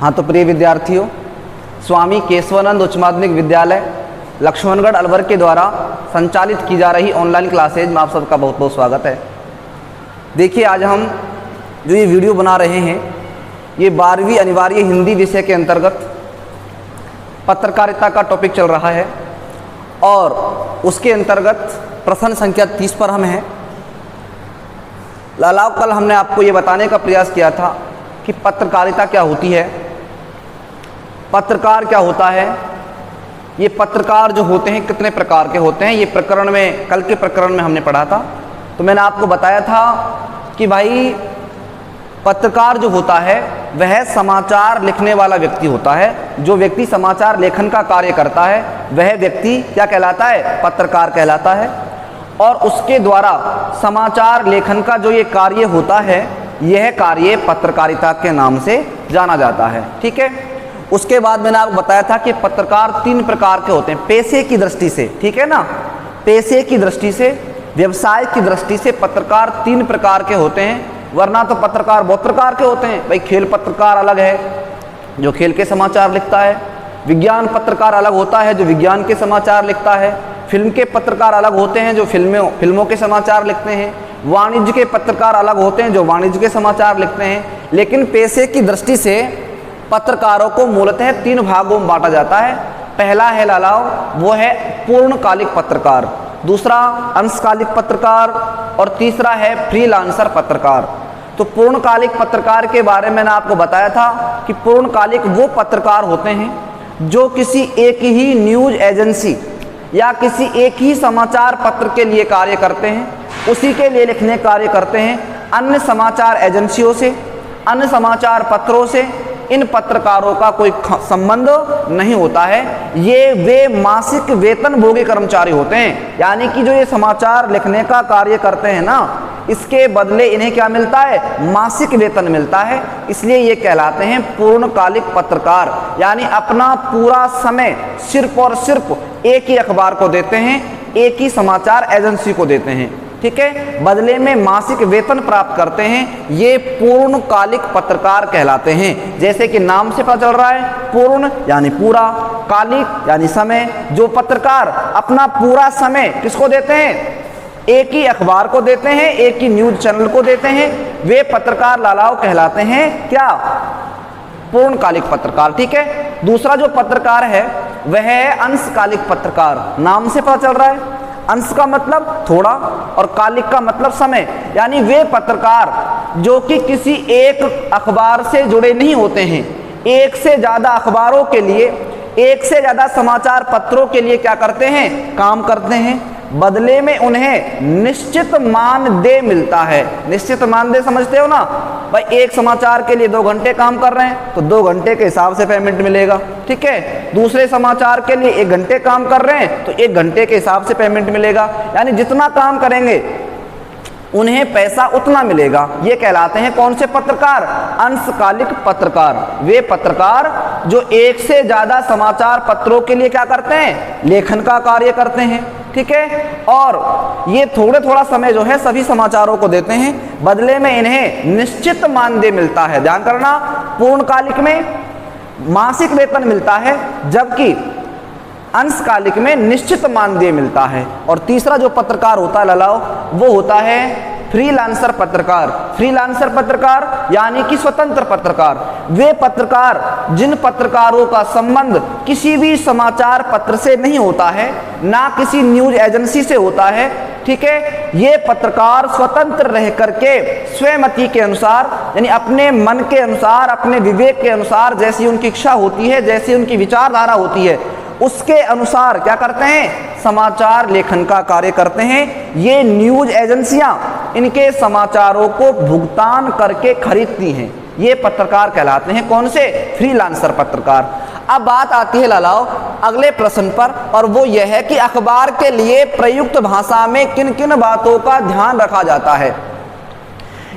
हाँ तो प्रिय विद्यार्थियों, स्वामी केशवानंद उच्च माध्यमिक विद्यालय लक्ष्मणगढ़ अलवर के द्वारा संचालित की जा रही ऑनलाइन क्लासेज में आप सबका बहुत बहुत स्वागत है। देखिए, आज हम जो ये वीडियो बना रहे हैं ये 12वीं अनिवार्य हिंदी विषय के अंतर्गत पत्रकारिता का टॉपिक चल रहा है और उसके अंतर्गत प्रश्न संख्या 30 पर हम हैं। लालाव, कल हमने आपको ये बताने का प्रयास किया था कि पत्रकारिता क्या होती है, पत्रकार क्या होता है, ये पत्रकार जो होते हैं कितने प्रकार के होते हैं। ये प्रकरण में, कल के प्रकरण में हमने पढ़ा था। तो मैंने आपको बताया था कि भाई पत्रकार जो होता है वह समाचार लिखने वाला व्यक्ति होता है। जो व्यक्ति समाचार लेखन का कार्य करता है वह व्यक्ति क्या कहलाता है? पत्रकार कहलाता है। और उसके द्वारा समाचार लेखन का जो ये कार्य होता है यह कार्य पत्रकारिता के नाम से जाना जाता है। ठीक है। उसके बाद मैंने आपको बताया था कि पत्रकार 3 प्रकार के होते हैं पेशे की दृष्टि से। ठीक है ना, पेशे की दृष्टि से, व्यवसाय की दृष्टि से पत्रकार 3 प्रकार के होते हैं। वरना तो पत्रकार बहुत प्रकार के होते हैं। भाई खेल पत्रकार अलग है जो खेल के समाचार लिखता है, विज्ञान पत्रकार अलग होता है जो विज्ञान के समाचार लिखता है, फिल्म के पत्रकार अलग होते हैं जो फिल्मों के समाचार लिखते हैं, वाणिज्य के पत्रकार अलग होते हैं जो वाणिज्य के समाचार लिखते हैं। लेकिन पेशे की दृष्टि से पत्रकारों को मूलतः 3 भागों में बांटा जाता है। पहला है लालाव, वो है पूर्णकालिक पत्रकार, दूसरा अंशकालिक पत्रकार और तीसरा है फ्रीलांसर पत्रकार। तो पूर्णकालिक पत्रकार के बारे में मैंने आपको बताया था कि पूर्णकालिक वो पत्रकार होते हैं जो किसी एक ही न्यूज एजेंसी या किसी एक ही समाचार पत्र के लिए कार्य करते हैं, उसी के लिए लिखने कार्य करते हैं। अन्य समाचार एजेंसियों से, अन्य समाचार पत्रों से इन पत्रकारों का कोई संबंध नहीं होता है। ये वे मासिक वेतन भोगी कर्मचारी होते हैं। यानी कि जो ये समाचार लिखने का कार्य करते हैं ना, इसके बदले इन्हें क्या मिलता है? मासिक वेतन मिलता है। इसलिए ये कहलाते हैं पूर्णकालिक पत्रकार। यानी अपना पूरा समय सिर्फ और सिर्फ एक ही अखबार को देते हैं, एक ही समाचार एजेंसी को देते हैं। ठीक है, बदले में मासिक वेतन प्राप्त करते हैं। ये पूर्णकालिक पत्रकार कहलाते हैं। जैसे कि नाम से पता चल रहा है, पूर्ण यानी पूरा, कालिक यानी समय। जो पत्रकार अपना पूरा समय किसको देते हैं? एक ही अखबार को देते हैं, एक ही न्यूज चैनल को देते हैं, वे पत्रकार लालाव कहलाते हैं क्या? पूर्णकालिक पत्रकार। ठीक है। दूसरा जो पत्रकार है वह है अंशकालिक पत्रकार। नाम से पता चल रहा है, अंश का मतलब थोड़ा और कालिक का मतलब समय। यानी वे पत्रकार जो कि किसी एक अखबार से जुड़े नहीं होते हैं, एक से ज्यादा अखबारों के लिए, एक से ज्यादा समाचार पत्रों के लिए क्या करते हैं? काम करते हैं। बदले में उन्हें निश्चित मानदेय मिलता है। निश्चित मानदेय समझते हो ना भाई? एक समाचार के लिए 2 घंटे काम कर रहे हैं तो 2 घंटे के हिसाब से पेमेंट मिलेगा। ठीक है। दूसरे समाचार के लिए 1 घंटे काम कर रहे हैं तो 1 घंटे के हिसाब से पेमेंट मिलेगा। यानी जितना काम करेंगे उन्हें पैसा उतना मिलेगा। ये कहलाते हैं कौन से पत्रकार? अंशकालिक पत्रकार। वे पत्रकार जो एक से ज्यादा समाचार पत्रों के लिए क्या करते हैं? लेखन का कार्य करते हैं। ठीक है। और ये थोड़ा समय जो है सभी समाचारों को देते हैं, बदले में इन्हें निश्चित मानदेय मिलता है। ध्यान करना, पूर्णकालिक में मासिक वेतन मिलता है जबकि अंशकालिक में निश्चित मानदेय मिलता है। और तीसरा जो पत्रकार होता है लालाओ, वो होता है फ्रीलांसर पत्रकार। फ्रीलांसर पत्रकार यानी कि स्वतंत्र पत्रकार। वे पत्रकार जिन पत्रकारों का संबंध किसी भी समाचार पत्र से नहीं होता है, ना किसी न्यूज एजेंसी से होता है। ठीक है। ये पत्रकार स्वतंत्र रह करके स्वमति के अनुसार, यानी अपने मन के अनुसार, अपने विवेक के अनुसार, जैसी उनकी इच्छा होती है, जैसी उनकी विचारधारा होती है, उसके अनुसार क्या करते हैं? समाचार लेखन का कार्य करते हैं। ये न्यूज एजेंसियां इनके समाचारों को भुगतान करके खरीदती हैं। ये पत्रकार कहलाते हैं कौन से? फ्रीलांसर पत्रकार। अब बात आती है लालाओ अगले प्रश्न पर, और वो यह है कि अखबार के लिए प्रयुक्त भाषा में किन किन बातों का ध्यान रखा जाता है।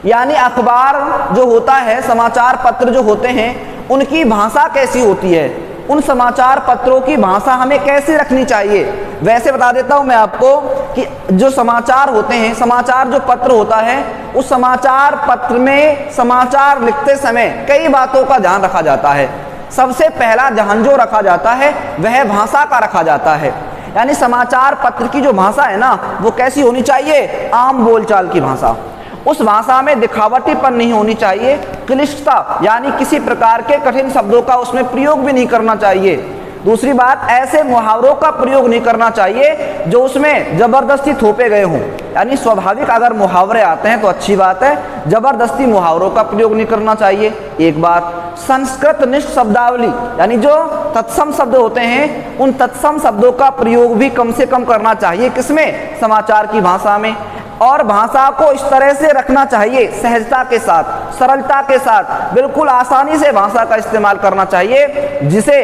यानी अखबार जो होता है, समाचार पत्र जो होते हैं, उनकी भाषा कैसी होती है, उन समाचार पत्रों की भाषा हमें कैसे रखनी चाहिए। वैसे बता देता हूं मैं आपको कि जो समाचार होते हैं, समाचार जो पत्र होता है, उस समाचार पत्र में समाचार लिखते समय कई बातों का ध्यान रखा जाता है। सबसे पहला ध्यान जो रखा जाता है वह भाषा का रखा जाता है। यानी समाचार पत्र की जो भाषा है ना, वो कैसी होनी चाहिए? आम बोलचाल की भाषा। उस भाषा में दिखावटीपन नहीं होनी चाहिए, क्लिष्टता यानी किसी प्रकार के कठिन शब्दों का उसमें प्रयोग भी नहीं करना चाहिए। दूसरी बात, ऐसे मुहावरों का प्रयोग नहीं करना चाहिए जो उसमें जबरदस्ती थोपे गए हों। यानी स्वाभाविक अगर मुहावरे आते हैं तो अच्छी बात है, जबरदस्ती मुहावरों का प्रयोग नहीं करना चाहिए। एक बात, संस्कृत निष्ठ शब्दावली यानी जो तत्सम शब्द होते हैं, उन तत्सम शब्दों का प्रयोग भी कम से कम करना चाहिए। किसमें? समाचार की भाषा में। और भाषा को इस तरह से रखना चाहिए, सहजता के साथ, सरलता के साथ, बिल्कुल आसानी से भाषा का इस्तेमाल करना चाहिए, जिसे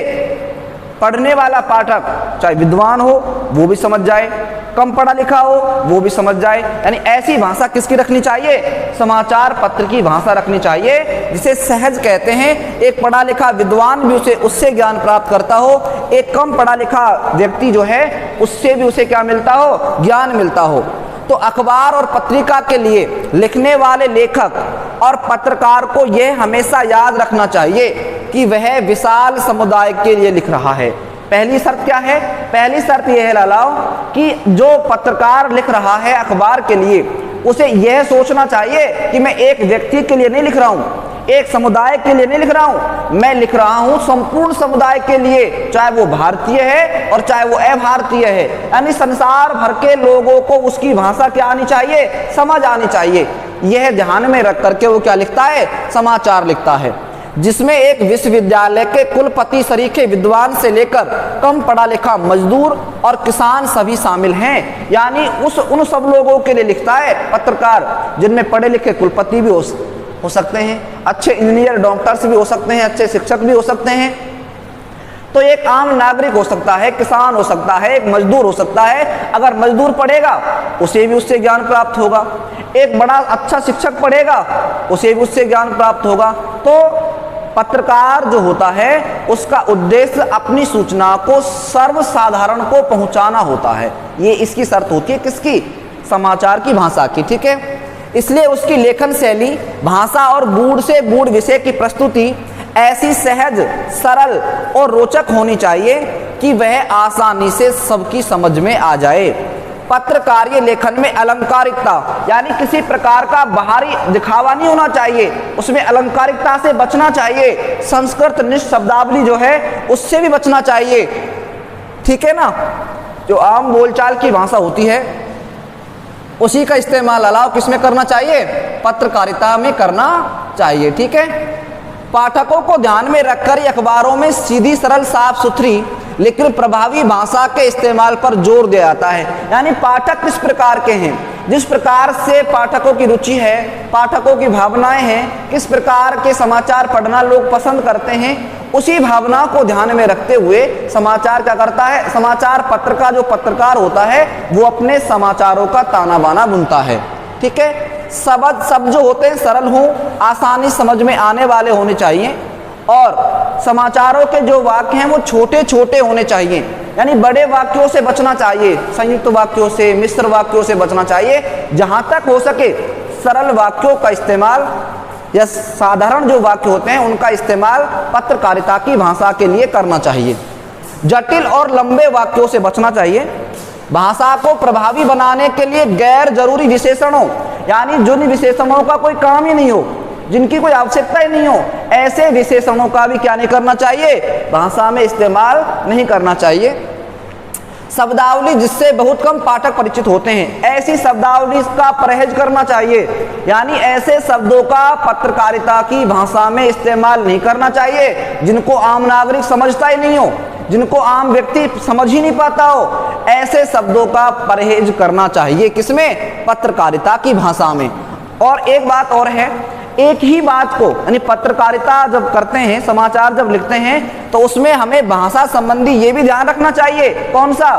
पढ़ने वाला पाठक चाहे विद्वान हो वो भी समझ जाए, कम पढ़ा लिखा हो वो भी समझ जाए। यानी ऐसी भाषा किसकी रखनी चाहिए? समाचार पत्र की भाषा रखनी चाहिए, जिसे सहज कहते हैं। एक पढ़ा लिखा विद्वान भी उससे ज्ञान प्राप्त करता हो, एक कम पढ़ा लिखा व्यक्ति जो है उससे भी उसे क्या मिलता हो? ज्ञान मिलता हो। तो अखबार और पत्रिका के लिए लिखने वाले लेखक और पत्रकार को यह हमेशा याद रखना चाहिए कि वह विशाल समुदाय के लिए लिख रहा है। पहली शर्त क्या है? पहली शर्त यह है लालाओ कि जो पत्रकार लिख रहा है अखबार के लिए, उसे यह सोचना चाहिए कि मैं एक व्यक्ति के लिए नहीं लिख रहा हूँ, एक समुदाय के लिए नहीं लिख रहा हूं, मैं लिख रहा हूं संपूर्ण समुदाय के लिए, चाहे वो भारतीय है और चाहे वो अभारतीय है। यानी संसार भर के लोगों को उसकी भाषा क्या आनी चाहिए? समझ आनी चाहिए। यह ध्यान में रख करके वो क्या लिखता है? समाचार लिखता है, जिसमें एक विश्वविद्यालय के कुलपति सरीखे विद्वान से लेकर कम पढ़ा लिखा मजदूर और किसान सभी शामिल हैं। यानी उन सब लोगों के लिए लिखता है पत्रकार, जिनमें पढ़े लिखे कुलपति भी हो सकते हैं, अच्छे इंजीनियर डॉक्टर्स भी हो सकते हैं, अच्छे शिक्षक भी हो सकते हैं। तो एक आम नागरिक हो सकता है, किसान हो सकता है, एक मजदूर हो सकता है। अगर मजदूर पढ़ेगा उसे भी उससे ज्ञान प्राप्त होगा, एक बड़ा अच्छा शिक्षक पढ़ेगा उसे भी उससे ज्ञान प्राप्त होगा। तो पत्रकार जो होता है उसका उद्देश्य अपनी सूचना को सर्वसाधारण को पहुंचाना होता है। ये इसकी शर्त होती है, किसकी? समाचार की भाषा की। ठीक है, इसलिए उसकी लेखन शैली, भाषा और गूढ़ से गूढ़ विषय की प्रस्तुति ऐसी सहज, सरल और रोचक होनी चाहिए कि वह आसानी से सबकी समझ में आ जाए। पत्रकारीय लेखन में अलंकारिकता यानी किसी प्रकार का बाहरी दिखावा नहीं होना चाहिए, उसमें अलंकारिकता से बचना चाहिए। संस्कृत निष्ठ शब्दावली जो है उससे भी बचना चाहिए। ठीक है ना? जो आम बोलचाल की भाषा होती है उसी का इस्तेमाल अलाव किसमें करना चाहिए? पत्रकारिता में करना चाहिए। ठीक है, पाठकों को ध्यान में रखकर अखबारों में सीधी, सरल, साफ सुथरी लेकिन प्रभावी भाषा के इस्तेमाल पर जोर दिया जाता है। यानी पाठक किस प्रकार के हैं, जिस प्रकार से पाठकों की रुचि है, पाठकों की भावनाएं हैं, किस प्रकार के समाचार पढ़ना लोग पसंद करते हैं, उसी भावना को ध्यान में रखते हुए समाचार क्या करता है? समाचार पत्र का जो पत्रकार होता है वो अपने समाचारों का ताना बाना बुनता है। ठीक है, शब्द जो होते हैं सरल हों, आसानी समझ में आने वाले होने चाहिए, और समाचारों के जो वाक्य हैं वो छोटे छोटे होने चाहिए। यानी बड़े वाक्यों से बचना चाहिए, संयुक्त वाक्यों से, मिश्र वाक्यों से बचना चाहिए। जहां तक हो सके सरल वाक्यों का इस्तेमाल या साधारण जो वाक्य होते हैं उनका इस्तेमाल पत्रकारिता की भाषा के लिए करना चाहिए। जटिल और लंबे वाक्यों से बचना चाहिए। भाषा को प्रभावी बनाने के लिए गैर जरूरी विशेषणों यानी जिन विशेषणों का कोई काम ही नहीं हो, जिनकी कोई आवश्यकता ही नहीं हो, ऐसे विशेषणों का भी क्या नहीं करना चाहिए? भाषा में इस्तेमाल नहीं करना चाहिए। शब्दावली जिससे बहुत कम पाठक परिचित होते हैं, ऐसी शब्दावली का परहेज करना चाहिए। यानी ऐसे शब्दों का पत्रकारिता की भाषा में इस्तेमाल नहीं करना चाहिए जिनको आम नागरिक समझता ही नहीं हो, जिनको आम व्यक्ति समझ ही नहीं पाता हो। ऐसे शब्दों का परहेज करना चाहिए, किसमें? पत्रकारिता की भाषा में। और एक बात और है, एक ही बात को यानी पत्रकारिता जब करते हैं, समाचार जब लिखते हैं, तो उसमें हमें भाषा संबंधी ये भी ध्यान रखना चाहिए। कौन सा?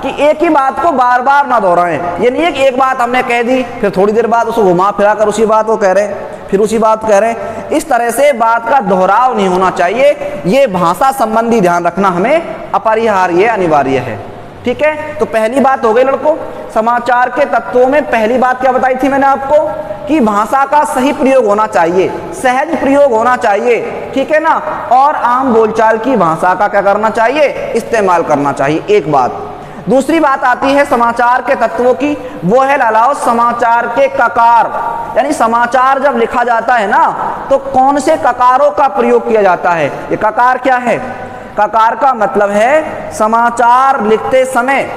कि एक ही बात को बार बार ना दोहराएं। ये नहीं है कि एक बात हमने कह दी फिर थोड़ी देर बाद उसको घुमा फिरा कर उसी बात को कह रहे हैं, फिर उसी बात कह रहे हैं। इस तरह से बात का दोहराव नहीं होना चाहिए। ये भाषा संबंधी ध्यान रखना हमें अपरिहार्य, अनिवार्य है। ठीक है, तो पहली बात हो गई लड़कों समाचार के तत्वों में पहली बात क्या बताई थी मैंने आपको कि भाषा का सही प्रयोग होना चाहिए, सहज प्रयोग होना चाहिए, ठीक है ना, और आम बोलचाल की भाषा का क्या करना चाहिए, इस्तेमाल करना चाहिए। एक बात। दूसरी बात आती है समाचार के तत्वों की, वो है लालाओ समाचार के ककार, यानी समाचार जब लिखा जाता है ना तो कौन से ककारों का प्रयोग किया जाता है। ये ककार क्या है? ककार का मतलब है समाचार लिखते समय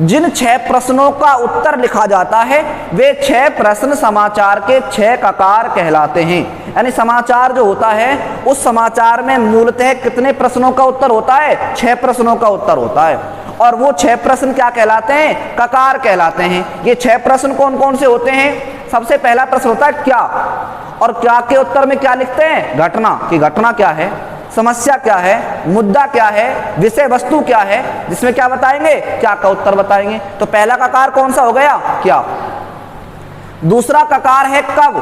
जिन 6 प्रश्नों का उत्तर लिखा जाता है वे 6 प्रश्न समाचार के 6 ककार कहलाते हैं। यानी समाचार जो होता है उस समाचार में मूलतः कितने प्रश्नों का उत्तर होता है? 6 प्रश्नों का उत्तर होता है, और वो 6 प्रश्न क्या कहलाते हैं? ककार कहलाते हैं। ये 6 प्रश्न कौन कौन से होते हैं? सबसे पहला प्रश्न होता है क्या, और क्या के उत्तर में क्या लिखते हैं? घटना, कि घटना क्या है, समस्या क्या है, मुद्दा क्या है, विषय वस्तु क्या है, जिसमें क्या बताएंगे? क्या का उत्तर बताएंगे। तो पहला ककार कौन सा हो गया? क्या। दूसरा ककार है कब।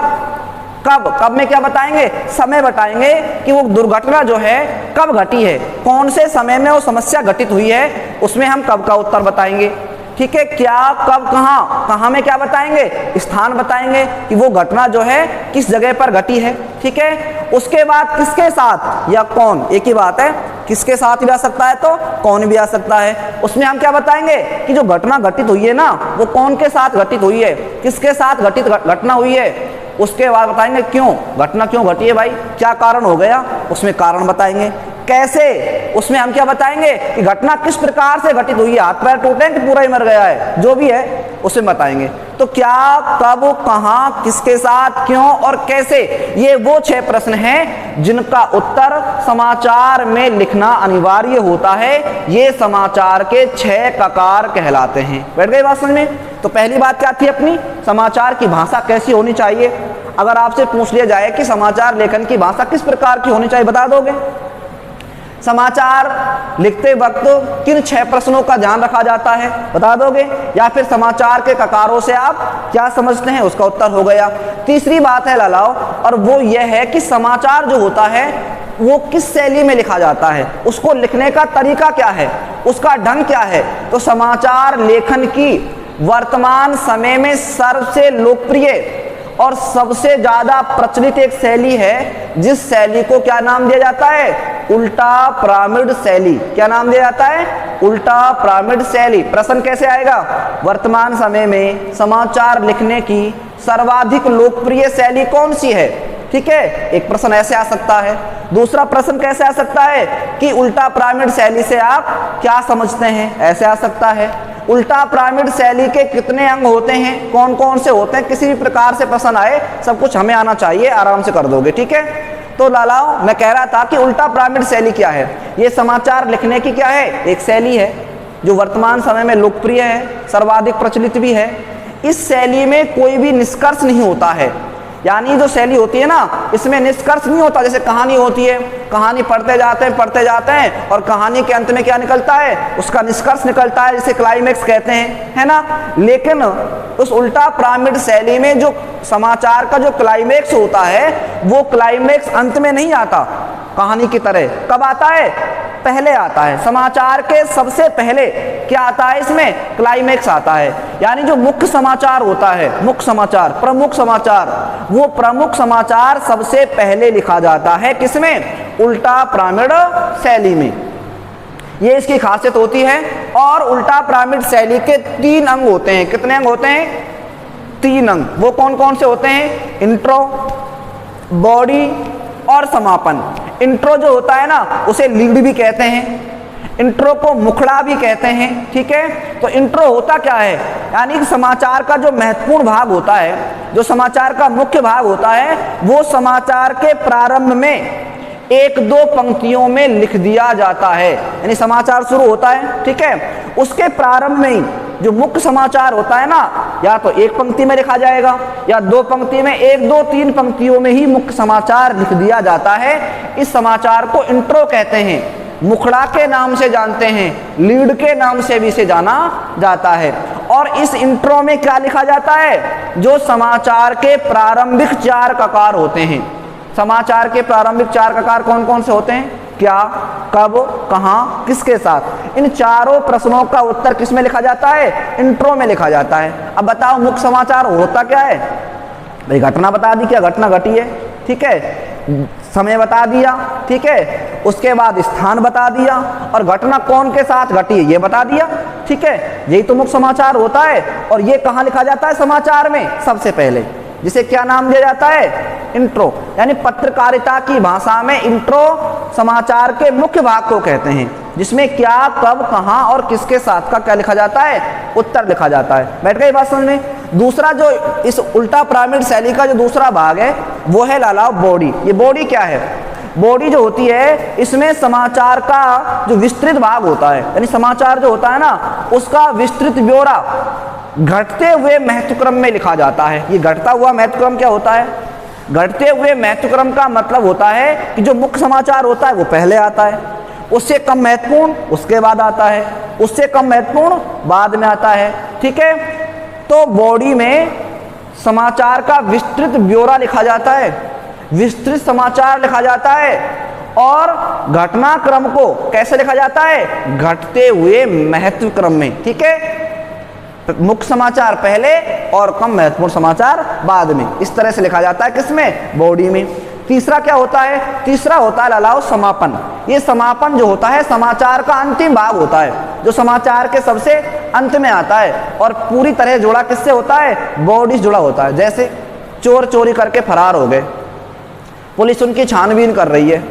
कब, कब में क्या बताएंगे? समय बताएंगे कि वो दुर्घटना जो है कब घटी है, कौन से समय में वो समस्या घटित हुई है, उसमें हम कब का उत्तर बताएंगे, ठीक है। क्या, कब, कहाँ, कहाँ में क्या बताएंगे? स्थान बताएंगे कि वो घटना जो है किस जगह पर घटी है, ठीक है। उसके बाद किसके साथ या कौन, एक ही बात है, किसके साथ भी आ सकता है तो कौन भी आ सकता है। उसमें हम क्या बताएंगे कि जो घटना घटित हुई है ना वो कौन के साथ घटित हुई है, किसके साथ घटित घटना हुई है। उसके बाद बताएंगे क्यों, घटना क्यों घटी है भाई, क्या कारण हो गया, उसमें कारण बताएंगे। कैसे, उसमें हम क्या बताएंगे कि घटना किस प्रकार से घटित हुई है, हाथ पैर टूटे कि पूरा ही मर गया है, जो भी है उसे बताएंगे। तो क्या, कब, कहाँ, किसके साथ, क्यों और कैसे, ये वो 6 प्रश्न हैं जिनका उत्तर समाचार में लिखना अनिवार्य होता है। ये समाचार के 6 ककार कहलाते हैं। बैठ गई बात समझ में। तो पहली बात क्या थी अपनी, समाचार की भाषा कैसी होनी चाहिए। अगर आपसे पूछ लिया जाए कि समाचार लेखन की भाषा किस प्रकार की होनी चाहिए, बता दोगे? समाचार लिखते वक्त किन 6 प्रश्नों का ध्यान रखा जाता है, बता दोगे? या फिर समाचार के ककारों से आप क्या समझते हैं, उसका उत्तर हो गया। तीसरी बात है लालाओ, और वो ये है कि समाचार जो होता है वो किस शैली में लिखा जाता है, उसको लिखने का तरीका क्या है, उसका ढंग क्या है। तो समाचार लेखन की वर्तमान समय में सबसे लोकप्रिय और सबसे ज्यादा प्रचलित एक शैली है, जिस शैली को क्या नाम दिया जाता है? उल्टा पिरामिड शैली। क्या नाम दिया जाता है? उल्टा पिरामिड शैली। प्रश्न कैसे आएगा? वर्तमान समय में समाचार लिखने की सर्वाधिक लोकप्रिय शैली कौन सी है, ठीक है। एक प्रश्न ऐसे आ सकता है। दूसरा प्रश्न कैसे आ सकता है कि उल्टा पिरामिड शैली से आप क्या समझते हैं, ऐसे आ सकता है। उल्टा पिरामिड शैली के कितने अंग होते हैं, कौन कौन से होते हैं, किसी भी प्रकार से प्रश्न आए सब कुछ हमें आना चाहिए, आराम से कर दोगे, ठीक है। तो लालाओ मैं कह रहा था कि उल्टा पिरामिड शैली क्या है। ये समाचार लिखने की क्या है, एक शैली है जो वर्तमान समय में लोकप्रिय है, सर्वाधिक प्रचलित भी है। इस शैली में कोई भी निष्कर्ष नहीं होता है, यानी जो शैली होती है ना इसमें निष्कर्ष नहीं होता। जैसे कहानी होती है, कहानी पढ़ते जाते हैं और कहानी के अंत में क्या निकलता है, उसका निष्कर्ष निकलता है, जिसे क्लाइमेक्स कहते हैं, है ना। लेकिन उस उल्टा पिरामिड शैली में जो समाचार का जो क्लाइमेक्स होता है वो क्लाइमेक्स अंत में नहीं आता कहानी की तरह। कब आता है? पहले आता है। समाचार के सबसे पहले क्या आता है? इसमें क्लाइमेक्स आता है। यानी जो मुख्य समाचार होता है, मुख्य समाचार, प्रमुख समाचार, वो प्रमुख समाचार सबसे पहले लिखा जाता है किसमें? उल्टा पिरामिड शैली में। ये इसकी खासियत होती है। और उल्टा पिरामिड शैली के 3 अंग होते हैं। कितने अंग होते हैं? 3 अंग। वो कौन कौन से होते हैं? इंट्रो, बॉडी और समापन। इंट्रो जो होता है ना उसे लीड भी कहते हैं, इंट्रो को मुखड़ा भी कहते हैं, ठीक है। तो इंट्रो होता क्या है, यानी समाचार का जो महत्वपूर्ण भाग होता है, जो समाचार का मुख्य भाग होता है, वो समाचार के प्रारंभ में 1-2 पंक्तियों में लिख दिया जाता है। यानी समाचार शुरू होता है, ठीक है, उसके प्रारंभ में ही जो मुख्य समाचार होता है ना, या तो 1 पंक्ति में लिखा जाएगा या 2 पंक्ति में, 1, 2, 3 पंक्तियों में ही मुख्य समाचार लिख दिया जाता है। इस समाचार को इंट्रो कहते हैं, मुखड़ा के नाम से जानते हैं, लीड के नाम से भी इसे जाना जाता है। और इस इंट्रो में क्या लिखा जाता है? जो समाचार के प्रारंभिक 4 ककार होते हैं। समाचार के प्रारंभिक 4 ककार कौन कौन से होते हैं? क्या, कब, कहाँ, किसके साथ। इन चारों प्रश्नों का उत्तर किस में लिखा जाता है? इंट्रो में लिखा जाता है। अब बताओ मुख्य समाचार होता क्या है? भाई घटना बता दी, क्या घटना घटी है, ठीक है, समय बता दिया, ठीक है, उसके बाद स्थान बता दिया और घटना कौन के साथ घटी है ये बता दिया, ठीक है, यही तो मुख्य समाचार होता है। और ये कहाँ लिखा जाता है समाचार में? सबसे पहले, जिसे क्या नाम दिया जाता है? इंट्रो। यानी पत्रकारिता की भाषा में इंट्रो समाचार के मुख्य भाग को कहते हैं, जिसमें क्या, कब, कहां और किसके साथ का क्या लिखा जाता है? उत्तर लिखा जाता है। बैठ गई बात समझ में? दूसरा जो इस उल्टा पिरामिड शैली का जो दूसरा भाग है वो है लालाओ बॉडी। ये बॉडी क्या है? बॉडी जो होती है इसमें समाचार का जो विस्तृत भाग होता है, यानी समाचार जो होता है ना उसका विस्तृत ब्यौरा घटते हुए महत्वक्रम में लिखा जाता है। ये घटता हुआ महत्वक्रम क्या होता है? घटते हुए महत्वक्रम का मतलब होता है कि जो मुख्य समाचार होता है वो पहले आता है, उससे कम महत्वपूर्ण उसके बाद आता है, उससे कम महत्वपूर्ण बाद में आता है, ठीक है। तो बॉडी में समाचार का विस्तृत ब्यौरा लिखा जाता है, विस्तृत समाचार लिखा जाता है और घटनाक्रम को कैसे लिखा जाता है? घटते हुए महत्वक्रम में, ठीक है। मुख्य समाचार पहले और कम महत्वपूर्ण समाचार बाद में, इस तरह से लिखा जाता है किसमें? बॉडी में। तीसरा क्या होता है? तीसरा होता है लालाओ समापन। ये समापन जो होता है समाचार का अंतिम भाग होता है, जो समाचार के सबसे अंत में आता है और पूरी तरह जुड़ा किससे होता है? बॉडी से जुड़ा होता है। जैसे चोर चोरी करके फरार हो गए, पुलिस उनकी छानबीन कर रही है,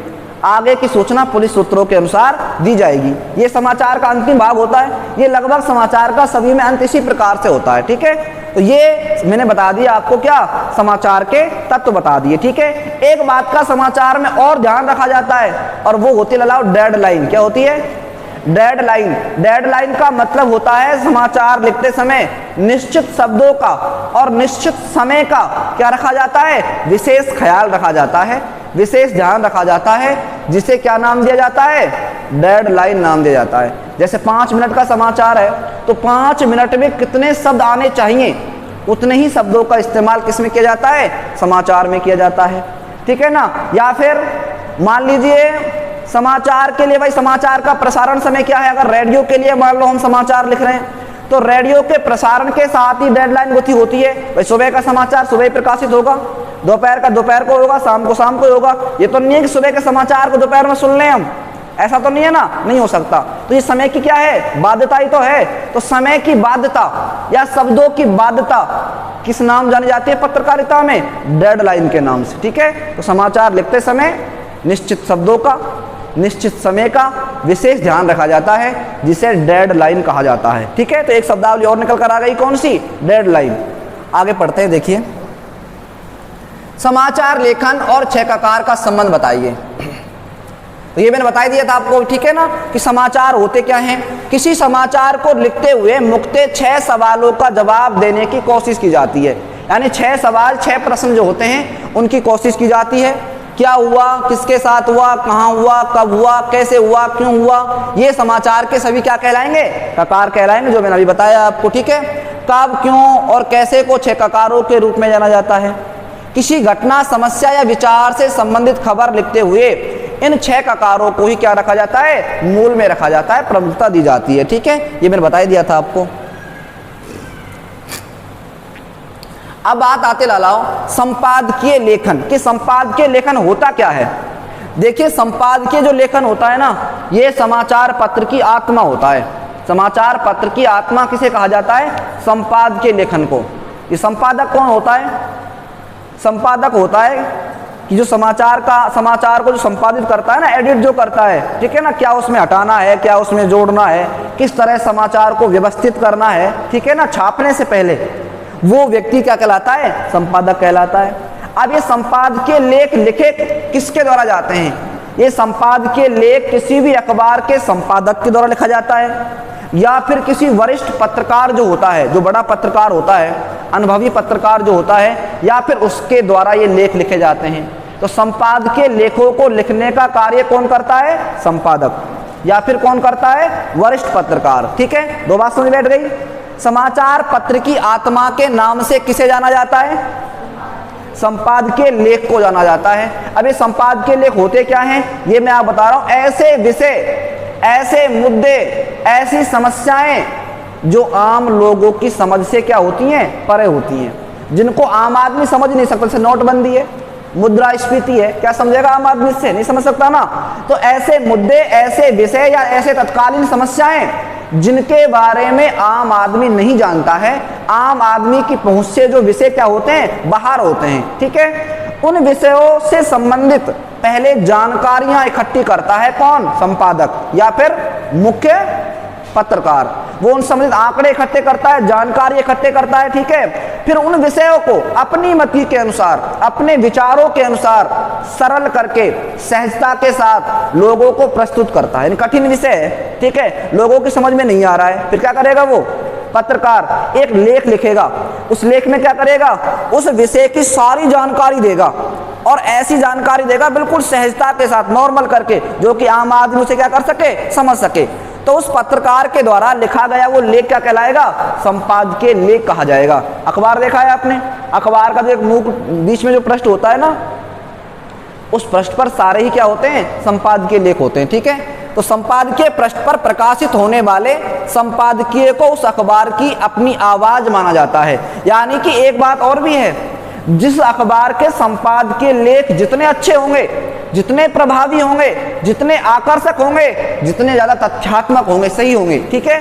आगे की सूचना पुलिस सूत्रों के अनुसार दी जाएगी। ये समाचार का अंतिम भाग होता है। ये लगभग समाचार का सभी में अंत इसी प्रकार से होता है, ठीक है। तो ये मैंने बता दिया आपको, क्या समाचार के तत्व बता दिए, ठीक है। एक बात का समाचार में और ध्यान रखा जाता है और वो होती है लाओ डेडलाइन। क्या होती है? डेडलाइन। डेडलाइन का मतलब होता है समाचार लिखते समय निश्चित शब्दों का और निश्चित समय का क्या रखा जाता है? विशेष ख्याल रखा जाता है, विशेष ध्यान रखा जाता है, जिसे क्या नाम दिया जाता है? डेडलाइन नाम दिया जाता है। जैसे 5 मिनट का समाचार है तो 5 मिनट में कितने शब्द आने चाहिए उतने ही शब्दों का इस्तेमाल किसमें किया जाता है? समाचार में किया जाता है, ठीक है ना। या फिर मान लीजिए समाचार के लिए, भाई समाचार का प्रसारण समय क्या है? अगर रेडियो के लिए मान लो हम समाचार लिख रहे हैं तो रेडियो के प्रसारण के साथ ही डेडलाइन होती है। भाई सुबह का समाचार सुबह प्रकाशित होगा, दोपहर का दोपहर को होगा, शाम को होगा। ये तो नहीं है कि सुबह के समाचार को दोपहर में सुन लें हम, ऐसा तो नहीं है ना, नहीं हो सकता। तो ये समय की क्या है? बाध्यता ही तो है। तो समय की बाध्यता या शब्दों की बाध्यता किस नाम जानी जाती है पत्रकारिता में? डेडलाइन के नाम से, ठीक है। तो समाचार लिखते समय निश्चित शब्दों का, निश्चित समय का विशेष ध्यान रखा जाता है, जिसे डेडलाइन कहा जाता है, ठीक है। तो एक शब्दावली और निकल कर आ गई, कौन सी? डेडलाइन। आगे पढ़ते हैं, देखिए। समाचार लेखन और छेकाकार का संबंध बताइए। तो ये मैंने बता दिया था आपको, ठीक है ना, कि समाचार होते क्या हैं। किसी समाचार को लिखते हुए मुख्यतः 6 सवालों का जवाब देने की कोशिश की जाती है। यानी 6 सवाल, 6 प्रश्न जो होते हैं उनकी कोशिश की जाती है। क्या हुआ, किसके साथ हुआ, कहाँ हुआ, कब हुआ, कैसे हुआ, क्यों हुआ, ये समाचार के सभी क्या कहलाएंगे? ककार कहलाएंगे, जो मैंने अभी बताया आपको, ठीक है। कब, क्यों और कैसे को 6 ककारों के रूप में जाना जाता है। किसी घटना, समस्या या विचार से संबंधित खबर लिखते हुए इन 6 ककारों को ही क्या रखा जाता है? मूल में रखा जाता है, प्रमुखता दी जाती है, ठीक है। ये मैंने बता दिया था आपको। अब बात आते लालाओ संपादकीय लेखन कि संपादकीय लेखन होता क्या है। देखिए, संपादकीय जो लेखन होता है ना, ये समाचार पत्र की आत्मा होता है। समाचार पत्र की आत्मा किसे कहा जाता है? संपादकीय लेखन को। ये संपादक कौन होता है? संपादक होता है कि जो समाचार को जो संपादित करता है ना, एडिट जो करता है, ठीक है ना, क्या उसमें हटाना है, क्या उसमें जोड़ना है, किस तरह समाचार को व्यवस्थित करना है, ठीक है ना, छापने से पहले, वो व्यक्ति क्या कहलाता है? संपादक कहलाता है। अब ये संपादकीय लेख लिखे किसके द्वारा जाते हैं? ये संपादकीय लेख किसी भी अखबार के संपादक के द्वारा लिखा जाता है या फिर किसी वरिष्ठ पत्रकार जो होता है, जो बड़ा पत्रकार होता है, अनुभवी पत्रकार जो होता है, या फिर उसके द्वारा ये लेख लिखे जाते हैं। तो संपादकीय लेखों को लिखने का कार्य कौन करता है? संपादक। या फिर कौन करता है? वरिष्ठ पत्रकार, ठीक है। 2 बात समझ बैठ गई। समाचार पत्र की आत्मा के नाम से किसे जाना जाता है? संपादकीय लेख को जाना जाता है। अब ये संपादकीय लेख होते क्या हैं, ये मैं आप बता रहा हूं। ऐसे मुद्दे, ऐसी समस्याएं जो आम लोगों की समझ से क्या होती हैं, परे होती हैं, जिनको आम आदमी समझ नहीं सकता। जैसे नोटबंदी है, मुद्रास्फीति है, क्या समझेगा आम आदमी इससे? नहीं समझ सकता ना। तो ऐसे मुद्दे, ऐसे विषय या ऐसे तत्कालीन समस्याएं जिनके बारे में आम आदमी नहीं जानता है, आम आदमी की पहुंच से जो विषय क्या होते हैं, बाहर होते हैं, ठीक है, उन विषयों से संबंधित पहले जानकारियां इकट्ठी करता है कौन? संपादक या फिर मुख्य पत्रकार। वो उन संबंधित आंकड़े इकट्ठे करता है, जानकारी इकट्ठे करता है, ठीक है। फिर उन विषयों को अपनी मति के अनुसार, अपने विचारों के अनुसार सरल करके सहजता के साथ लोगों को प्रस्तुत करता है। कठिन विषय है, ठीक है, लोगों की समझ में नहीं आ रहा है, फिर क्या करेगा वो पत्रकार? एक लेख लिखेगा। उस लेख में क्या करेगा? उस विषय की सारी जानकारी देगा और ऐसी जानकारी देगा बिल्कुल सहजता के साथ, नॉर्मल करके, जो कि आम आदमी उसे क्या कर सके, समझ सके। तो उस पत्रकार के द्वारा लिखा गया वो लेख क्या कहलाएगा? संपादकीय लेख कहा जाएगा। अखबार देखा है आपने? अखबार का जो एक मुख बीच में जो पृष्ठ होता है ना, उस पृष्ठ पर सारे ही क्या होते हैं? संपादकीय लेख होते हैं, ठीक है। तो संपादकीय पृष्ठ पर प्रकाशित होने वाले संपादकीय को उस अखबार की अपनी आवाज माना जाता है। यानी कि एक बात और भी है, जिस अखबार के संपादकीय लेख जितने अच्छे होंगे, जितने प्रभावी होंगे, जितने आकर्षक होंगे, जितने ज्यादा तथ्यात्मक होंगे, सही होंगे, ठीक है,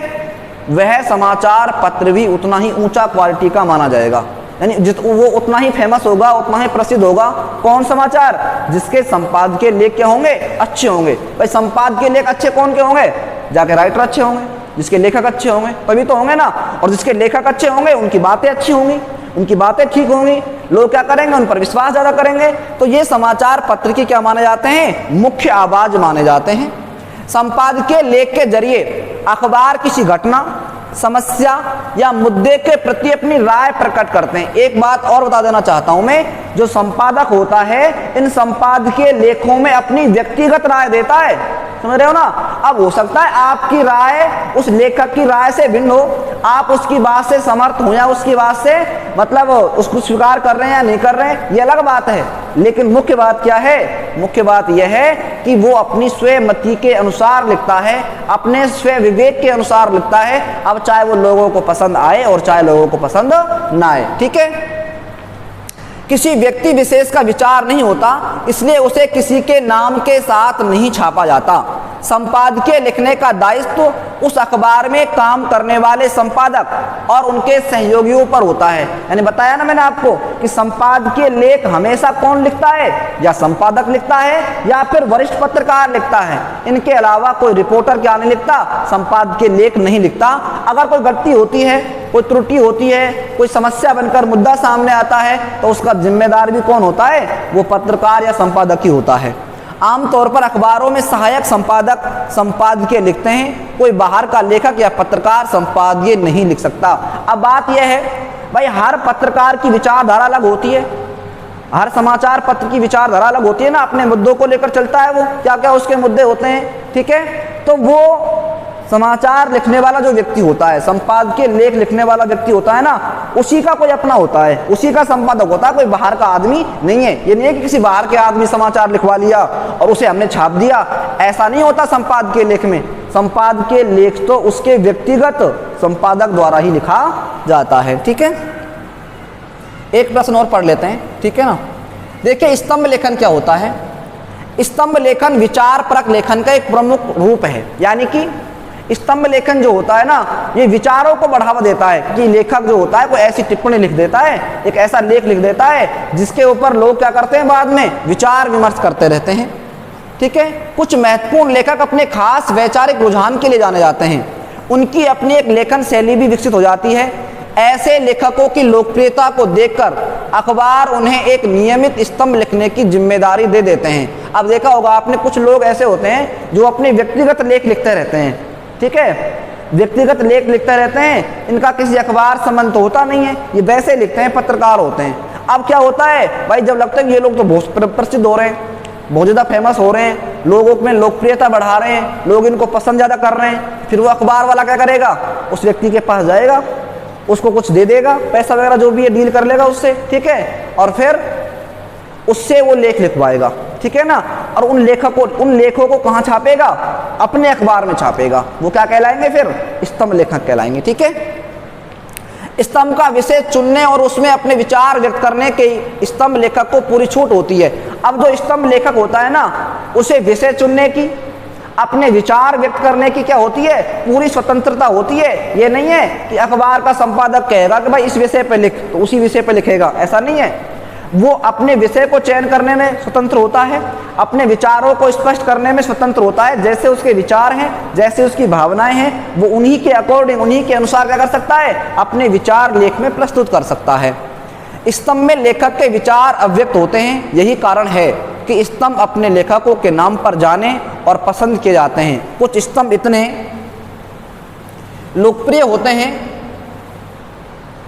वह समाचार पत्र भी उतना ही ऊंचा क्वालिटी का माना जाएगा। यानी वो उतना ही फेमस होगा, उतना ही प्रसिद्ध होगा। कौन समाचार? जिसके संपादकीय लेख क्या होंगे? अच्छे होंगे। भाई संपादकीय लेख अच्छे कौन के होंगे? जाके राइटर अच्छे होंगे, जिसके लेखक अच्छे होंगे तभी तो होंगे ना। और जिसके लेखक अच्छे होंगे उनकी बातें अच्छी होंगी, उनकी बातें ठीक होंगी, लोग क्या करेंगे? उन पर विश्वास ज्यादा करेंगे। तो ये समाचार पत्र की क्या माने जाते हैं? मुख्य आवाज माने जाते हैं। संपादकीय लेख के जरिए अखबार किसी घटना, समस्या या मुद्दे के प्रति अपनी राय प्रकट करते हैं। एक बात और बता देना चाहता हूं मैं, जो संपादक होता है इन संपादकीय लेखों में अपनी व्यक्तिगत राय देता है, समझ रहे हो ना। अब हो सकता है आपकी राय उस लेखक की राय से भिन्न हो, आप उसकी बात से समर्थ हो या उसकी बात से मतलब उसको स्वीकार कर रहे हैं या नहीं कर रहे हैं, ये अलग बात है। लेकिन मुख्य बात क्या है? मुख्य बात यह है कि वो अपनी स्वयं मति के अनुसार लिखता है, अपने स्वयं विवेक के अनुसार लिखता है। अब चाहे वो लोगों को पसंद आए और चाहे लोगों को पसंद ना आए, ठीक है। किसी व्यक्ति विशेष का विचार नहीं होता, इसलिए उसे किसी के नाम के साथ नहीं छापा जाता। संपादकीय लिखने का दायित्व उस अखबार में काम करने वाले संपादक और उनके सहयोगियों पर होता है। यानी बताया ना मैंने आपको कि संपादकीय लेख हमेशा कौन लिखता है? या संपादक लिखता है या फिर वरिष्ठ पत्रकार लिखता है। इनके अलावा कोई रिपोर्टर क्या नहीं लिखता? संपादकीय लेख नहीं लिखता। अगर कोई गलती होती है, कोई त्रुटि होती है, कोई समस्या बनकर मुद्दा सामने आता है, तो उसका जिम्मेदार भी कौन होता है? वो पत्रकार या संपादक ही होता है। आमतौर पर अखबारों में सहायक संपादक संपादकीय लिखते हैं, कोई बाहर का लेखक या पत्रकार संपादकीय नहीं लिख सकता। अब बात यह है भाई, हर पत्रकार की विचारधारा अलग होती है, हर समाचार पत्र की विचारधारा अलग होती है ना, अपने मुद्दों को लेकर चलता है, वो क्या क्या उसके मुद्दे होते हैं, ठीक है। तो वो समाचार लिखने वाला जो व्यक्ति होता है, संपादकीय लेख लिखने वाला व्यक्ति होता है ना, उसी का कोई अपना होता है, उसी का संपादक होता है, कोई बाहर का आदमी नहीं है। ये नहीं है कि किसी बाहर के आदमी समाचार लिखवा लिया और उसे हमने छाप दिया, ऐसा नहीं होता संपादकीय लेख में। संपादकीय लेख तो उसके व्यक्तिगत संपादक द्वारा ही लिखा जाता है, ठीक है। एक प्रश्न और पढ़ लेते हैं, ठीक है ना। देखिए स्तंभ लेखन क्या होता है। स्तंभ लेखन विचार परक लेखन का एक प्रमुख रूप है। यानी कि स्तंभ लेखन जो होता है ना, ये विचारों को बढ़ावा देता है कि लेखक जो होता है कोई ऐसी टिप्पणी लिख देता है, एक ऐसा लेख लिख देता है जिसके ऊपर लोग क्या करते हैं? बाद में विचार विमर्श करते रहते हैं, ठीक है। कुछ महत्वपूर्ण लेखक अपने खास वैचारिक रुझान के लिए जाने जाते हैं, उनकी अपनी एक लेखन शैली भी विकसित हो जाती है। ऐसे लेखकों की लोकप्रियता को देखकर अखबार उन्हें एक नियमित स्तंभ लिखने की जिम्मेदारी दे देते हैं। अब देखा होगा आपने, कुछ लोग ऐसे होते हैं जो अपने व्यक्तिगत लेख लिखते रहते हैं, ठीक है, व्यक्तिगत लेख लिखते रहते हैं, इनका किसी अखबार संबंध तो होता नहीं है, ये वैसे लिखते हैं, पत्रकार होते हैं। अब क्या होता है भाई, जब लगता है कि ये लोग तो बहुत प्रसिद्ध हो रहे हैं, बहुत ज़्यादा फेमस हो रहे हैं, लोगों में लोकप्रियता बढ़ा रहे हैं, लोग इनको पसंद ज़्यादा कर रहे हैं, फिर वो अखबार वाला क्या करेगा? उस व्यक्ति के पास जाएगा, उसको कुछ दे देगा, पैसा वगैरह जो भी है डील कर लेगा उससे, ठीक है, और फिर उससे वो लेख लिखवाएगा, ठीक है ना। और उन लेखों को कहाँ छापेगा? अपने अखबार में छापेगा। वो क्या कहलाएंगे? फिर स्तंभ लेखक कहलाएंगे। ठीक है, स्तंभ का विषय चुनने और उसमें अपने विचार व्यक्त करने के स्तंभ लेखक को पूरी छूट होती है। अब जो स्तंभ लेखक होता है ना, उसे विषय चुनने की, अपने विचार व्यक्त करने की क्या होती है? पूरी स्वतंत्रता होती है। ये नहीं है कि अखबार का संपादक कहेगा कि भाई इस विषय पर लिख, तो उसी विषय पर लिखेगा, ऐसा नहीं है। वो अपने विषय को चयन करने में स्वतंत्र होता है, अपने विचारों को स्पष्ट करने में स्वतंत्र होता है। जैसे उसके विचार हैं, जैसे उसकी भावनाएं हैं, वो उन्हीं के अकॉर्डिंग, उन्हीं के अनुसार क्या कर सकता है? अपने विचार लेख में प्रस्तुत कर सकता है। स्तंभ में लेखक के विचार अव्यक्त होते हैं। यही कारण है कि स्तंभ अपने लेखकों के नाम पर जाने और पसंद किए जाते हैं। कुछ स्तंभ इतने लोकप्रिय होते हैं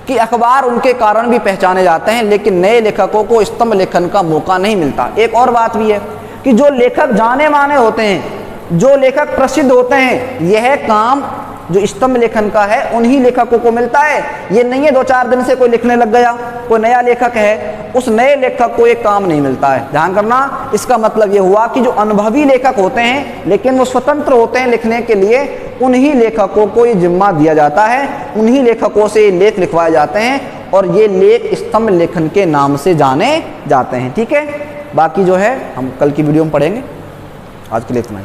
कि अखबार उनके कारण भी पहचाने जाते हैं, लेकिन नए लेखकों को स्तंभ लेखन का मौका नहीं मिलता। एक और बात भी है कि जो लेखक जाने माने होते हैं, जो लेखक प्रसिद्ध होते हैं, यह काम जो स्तंभ लेखन का है उन्हीं लेखकों को मिलता है। ये नहीं है 2-4 दिन से कोई लिखने लग गया, कोई नया लेखक है, उस नए लेखक को ये काम नहीं मिलता है। ध्यान करना, इसका मतलब ये हुआ कि जो अनुभवी लेखक होते हैं लेकिन वो स्वतंत्र होते हैं लिखने के लिए, उन्हीं लेखकों को ये जिम्मा दिया जाता है, उन्हीं लेखकों से ये लेख लिखवाए जाते हैं और ये लेख स्तंभ लेखन के नाम से जाने जाते हैं। ठीक है, बाकी जो है हम कल की वीडियो में पढ़ेंगे। आज के लिए इतना ही।